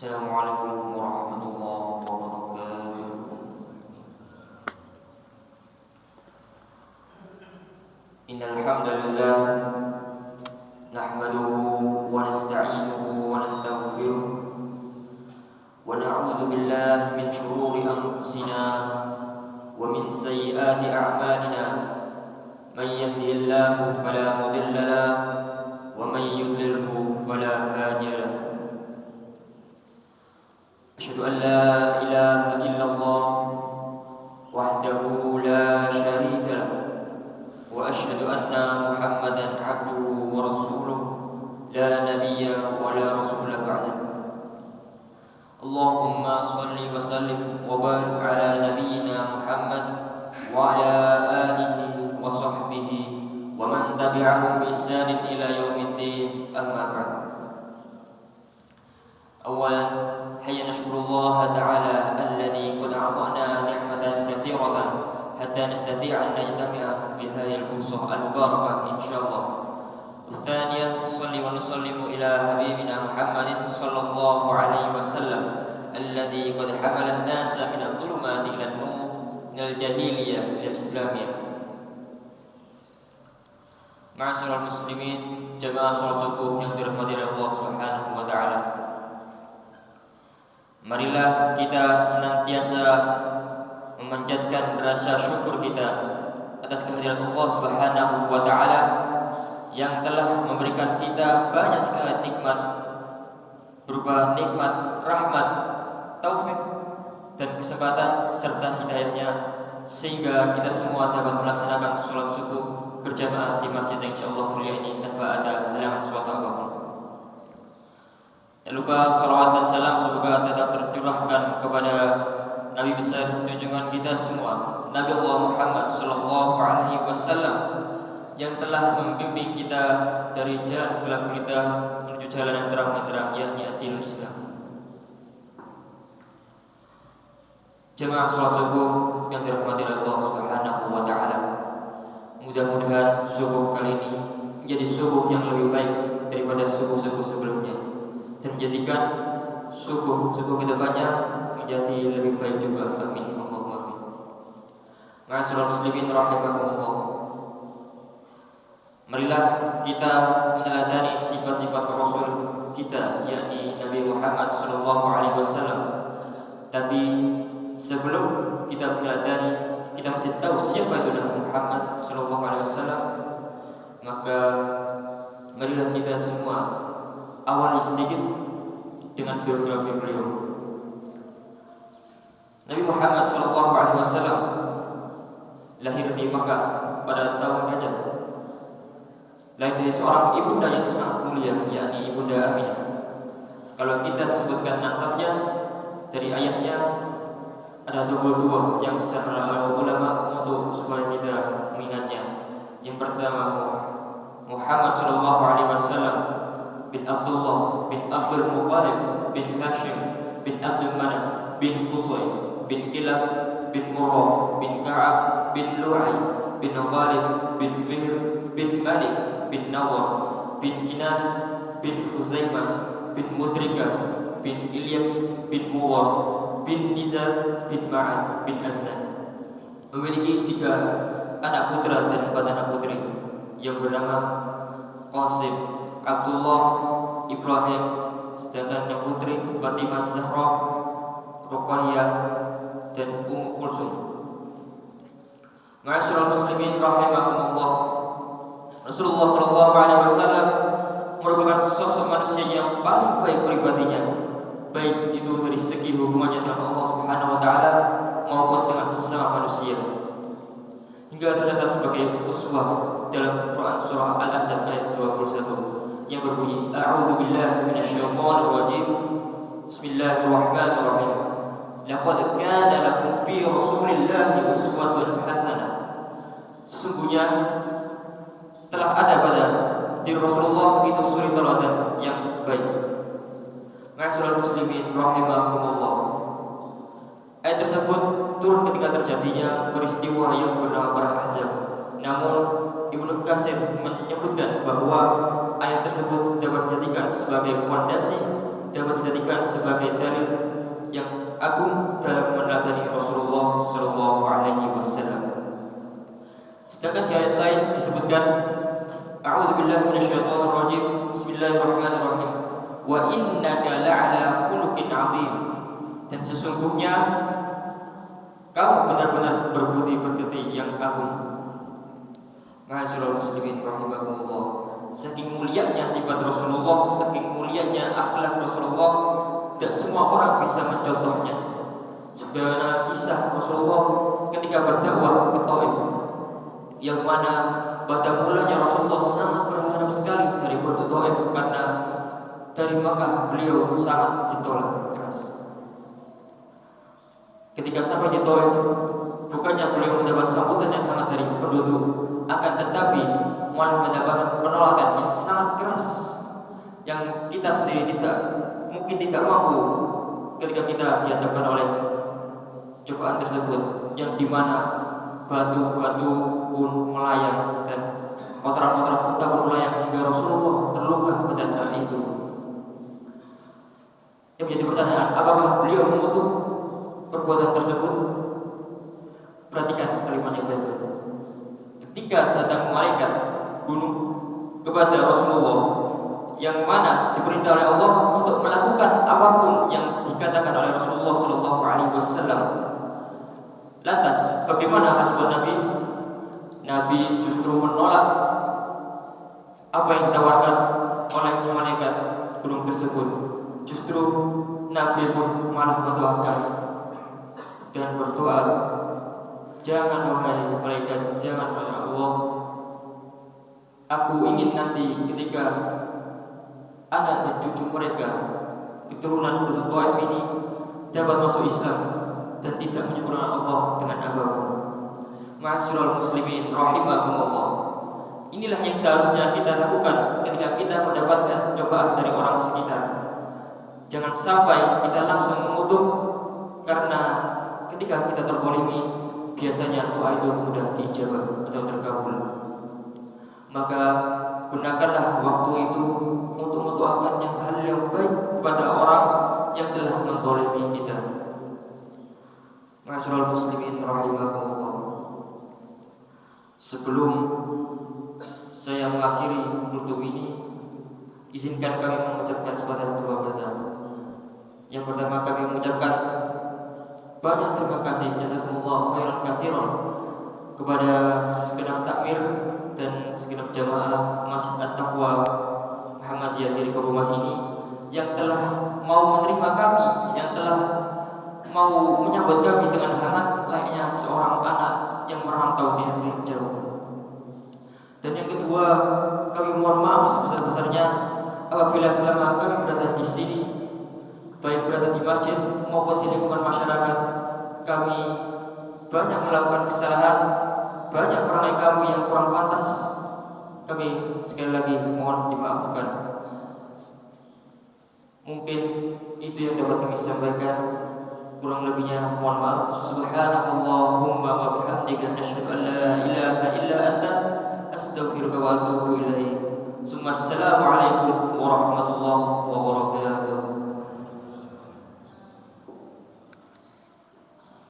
Assalamualaikum warahmatullahi wabarakatuh. Innal hamdalillah nahmaduhu wa nasta'inuhu wa nastaghfiruh wa na'udzu billahi min shururi anfusina wa min sayyiati a'malina. Man yahdihillahu fala mudilla lahu wa man yudlilhu fala hadiya lahu. Asyhadu an la ilaha illallah wahdahu la syarika lahu wa asyhadu anna Muhammadan abduhu wa rasuluh la nabiyya wa la rasula ba'da. Allahumma shalli wa sallim wa barik ala nabiyyina Muhammad wa ala alihi wa sahbihi wa man tabi'ahum bi ihsanin ila yaumiddin, amma ba'd. Awalan hayya nashkurullah ta'ala alladhi qad a'tana ni'matan katsiratan hatta nastati'a an najtami'a fi hadhihi al-fursah al-mubarakah insyaallah. Tsaniya shalli wa nusallimu ila habibina Muhammadin sallallahu alaihi wasallam alladhi qad hamala an-nasa min adh-dhulumati ila an-nur min al-jahiliyah ila al-islamiyah. Ma'asyiral muslimin, jamaah salat subuh yang dirahmati Allah Subhanahu wa taala. Marilah kita senantiasa memanjatkan rasa syukur kita atas kehadiran Allah Subhanahu wa taala yang telah memberikan kita banyak sekali nikmat berupa nikmat rahmat, taufik dan kesempatan serta hidayahnya sehingga kita semua dapat melaksanakan sholat subuh berjamaah di masjid yang insyaallah mulia ini tanpa ada halangan suatu apapun. Tak lupa salawat dan salam semoga tetap tercurahkan kepada Nabi besar junjungan kita semua, Nabi Allah Muhammad sallallahu alaihi wasallam yang telah membimbing kita dari jalan gelap gulita menuju jalan yang terang benderang, yakni adilul Islam. Jemaah salat subuh yang dirahmati Allah Subhanahu wa taala. Mudah-mudahan subuh kali ini menjadi subuh yang lebih baik daripada subuh-subuh sebelumnya, dan menjadikan subuh kita banyak menjadi lebih baik juga. Amin Allahumma amin. Ma'asyiral muslimin rahimakumullah. Marilah kita meneladani sifat-sifat Rasul kita, yakni Nabi Muhammad sallallahu alaihi wasallam. Tapi sebelum kita meneladani, kita mesti tahu siapa itu Nabi Muhammad sallallahu alaihi wasallam. Maka marilah kita semua awali sedikit dengan biografi beliau. Nabi Muhammad sallallahu alaihi wasallam lahir di Makkah pada tahun Hijrah. Lahir dari seorang ibunda yang sangat mulia, yakni Ibunda Aminah. Kalau kita sebutkan nasabnya dari ayahnya, ada 22 yang disebutkan ulama untuk supaya kita mengingatnya. Yang pertama, Muhammad sallallahu alaihi wasallam bin Abdullah bin Abdul Muttalib bin Hashim bin Abdul Manaf bin Qusay bin Kilab bin Murrah bin Ka'ab bin Lu'ay bin Ghalib bin Fihr bin Malik bin Nawar bin Kinan bin Khuzaimah bin Mudrikah bin Ilyas bin Muwar bin Nizar bin Ma'ad bin Adnan. Memiliki 3 anak putra dan 4 anak putri yang bernama Qasim, Abdullah, Ibrahim, sedangkan yang putri Fatimah Zahra, Ruqayyah dan Ummu Kulsum. Ma'asyiral muslimin rahimakumullah. Rasulullah sallallahu alaihi wasallam merupakan sosok manusia yang paling baik pribadinya, baik itu dari segi hubungannya dengan Allah Subhanahu wa taala maupun dengan sesama manusia. Hingga tercatat sebagai uswah dalam Quran surah Al-Ahzab ayat 21 yang berbunyi, A'udzu billahi minasyaitonir rajim. Bismillahirrahmanirrahim. Laqad kana lakum fi Rasulillahi uswatun hasanah. Sesungguhnya telah ada pada diri Rasulullah itu suri teladan yang baik. Ma'asyiral muslimin rahimakumullah. Ayat tersebut turun ketika terjadinya peristiwa yang bernama Perang Ahzab. Namun Ibnu Katsir menyebutkan bahwa ayat tersebut dapat dijadikan sebagai fondasi dapat dijadikan sebagai dalil yang agung dalam meneladani Rasulullah Shallallahu Alaihi Wasallam. Sedangkan di ayat lain disebutkan, A'udzubillahi minasyaitonirrajim. Bismillahirrahmanirrahim. Wa innaka la'ala khuluqin 'adzim. Dan sesungguhnya kamu benar-benar berbudi pekerti yang agung. Ma'asyiral muslimin rahimakumullah. Saking mulianya sifat Rasulullah, saking mulianya akhlak Rasulullah, tidak semua orang bisa mencontohnya. Sebenarnya kisah Rasulullah ketika berdakwah ke Taif, yang mana pada mulanya Rasulullah sangat berharap sekali dari penduduk Taif, karena dari Makkah beliau sangat ditolak keras. Ketika sampai di Taif, bukannya beliau mendapat sambutan yang hangat dari penduduk, akan tetapi malah mendapatkan penolakan yang sangat keras, yang kita sendiri mungkin tidak mampu ketika kita dihadapkan oleh cobaan tersebut, yang dimana batu-batu pun melayang dan kotoran-kotoran unta pun melayang hingga Rasulullah terluka pada saat itu. Yang menjadi pertanyaan, apakah beliau mengutuk perbuatan tersebut? Perhatikan kalimatnya baik-baik. Ketika datang malaikat gunung kepada Rasulullah, yang mana diperintah oleh Allah untuk melakukan apapun yang dikatakan oleh Rasulullah Shallallahu Alaihi Wasallam. Lantas bagaimana respon Nabi? Nabi justru menolak apa yang ditawarkan oleh malaikat gunung tersebut. Justru Nabi pun malah mendoakan dan berdoa, jangan wahai malaikat, jangan wahai Allah, aku ingin nanti ketika anak dan cucu mereka, keturunan penduduk Taif ini, dapat masuk Islam dan tidak menyekutukan Allah dengan apapun. Ma'asyiral muslimin rahimakumullah. Inilah yang seharusnya kita lakukan ketika kita mendapatkan cobaan dari orang sekitar. Jangan sampai kita langsung mengutuk, karena ketika kita terzalimi, biasanya doa itu mudah diijabah atau terkabul. Maka gunakanlah waktu itu untuk mendoakan hal yang baik kepada orang yang telah menzalimi kita. Ma'asyiral muslimin rahimakumullah. Sebelum saya mengakhiri nutup ini, izinkan kami mengucapkan sepatah dua kata. Yang pertama, kami mengucapkan banyak terima kasih jazakumullah khairan katsiran kepada segenap takmir dan segenap jamaah Masjid At-Taqwa Muhammadiyah dari Kabupaten ini yang telah mau menerima kami, yang telah mau menyambut kami dengan hangat layaknya seorang anak yang merantau di negeri jauh. Dan yang kedua, kami mohon maaf sebesar-besarnya apabila selama kami berada di sini, baik berada di masjid maupun di lingkungan masyarakat, kami banyak melakukan kesalahan, banyak perangai kami yang kurang pantas. Kami sekali lagi mohon dimaafkan. Mungkin itu yang dapat kami sampaikan. Kurang lebihnya mohon maaf. Subhanallahumma wa bihamdika asyhadu an la ilaha illa anta astaghfiruka wa atubu ilaik. Assalamualaikum